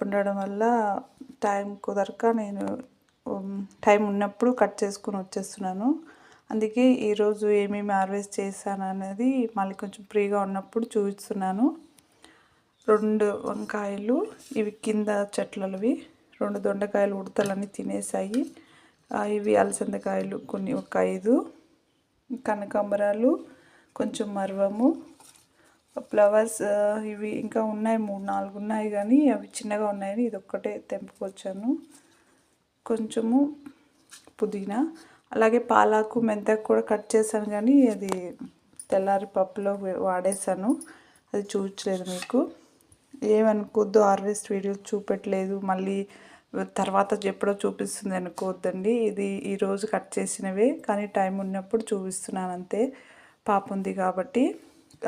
ఉండడం వల్ల టైం కుదరక నేను టైం ఉన్నప్పుడు కట్ చేసుకొని వచ్చేస్తున్నాను. అందుకే ఈరోజు ఏమేమి హార్వెస్ట్ చేశాను అనేది మళ్ళీ కొంచెం ఫ్రీగా ఉన్నప్పుడు చూపిస్తున్నాను. 2 వంకాయలు, ఇవి కింద చెట్లవి. 2 దొండకాయలు ఉడతలన్నీ తినేసాయి. ఇవి అలసందకాయలు కొన్ని ఒక 5, కనకాంబరాలు, కొంచెం మర్వము, ఫ్లవర్స్ ఇవి ఇంకా ఉన్నాయి, 3, 4 ఉన్నాయి కానీ అవి చిన్నగా ఉన్నాయని ఇది ఒక్కటే తెంపుకొచ్చాను. కొంచెము పుదీనా, అలాగే పాలాకు, మెంతాకు కూడా కట్ చేశాను కానీ అది తెల్లారి పప్పులో వాడేసాను, అది చూపించలేదు మీకు. ఏమనుకోవద్దు, హార్వెస్ట్ వీడియో చూపెట్టలేదు మళ్ళీ తర్వాత ఎప్పుడో చూపిస్తుంది అనుకోవద్దండి. ఇది ఈరోజు కట్ చేసినవే కానీ టైం ఉన్నప్పుడు చూపిస్తున్నాను అంతే, పాప ఉంది కాబట్టి.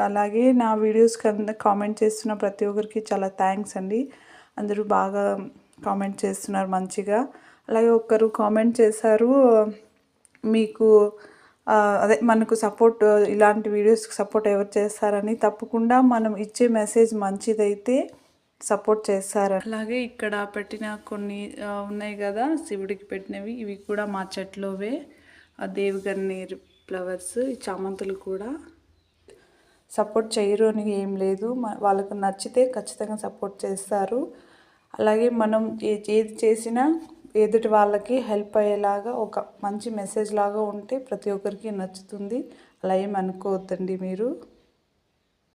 అలాగే నా వీడియోస్ కింద కామెంట్ చేస్తున్న ప్రతి ఒక్కరికి చాలా థ్యాంక్స్ అండి. అందరూ బాగా కామెంట్ చేస్తున్నారు మంచిగా. అలాగే ఒకరు కామెంట్ చేశారు, మీకు అదే మనకు సపోర్ట్, ఇలాంటి వీడియోస్కి సపోర్ట్ ఎవరు చేస్తారని. తప్పకుండా మనం ఇచ్చే మెసేజ్ మంచిదైతే సపోర్ట్ చేస్తారు. అలాగే ఇక్కడ పెట్టిన కొన్ని ఉన్నాయి కదా శివుడికి పెట్టినవి, ఇవి కూడా మా చెట్లోవే. దేవగన్నేరు ఫ్లవర్స్, ఈ చామంతులు కూడా. సపోర్ట్ చేయరు అని ఏం లేదు, వాళ్ళకు నచ్చితే ఖచ్చితంగా సపోర్ట్ చేస్తారు. అలాగే మనం ఏది చేసినా ఎదుటి వాళ్ళకి హెల్ప్ అయ్యేలాగా ఒక మంచి మెసేజ్ లాగా ఉంటే ప్రతి ఒక్కరికి నచ్చుతుంది. అలా ఏం అనుకోవద్దండి మీరు.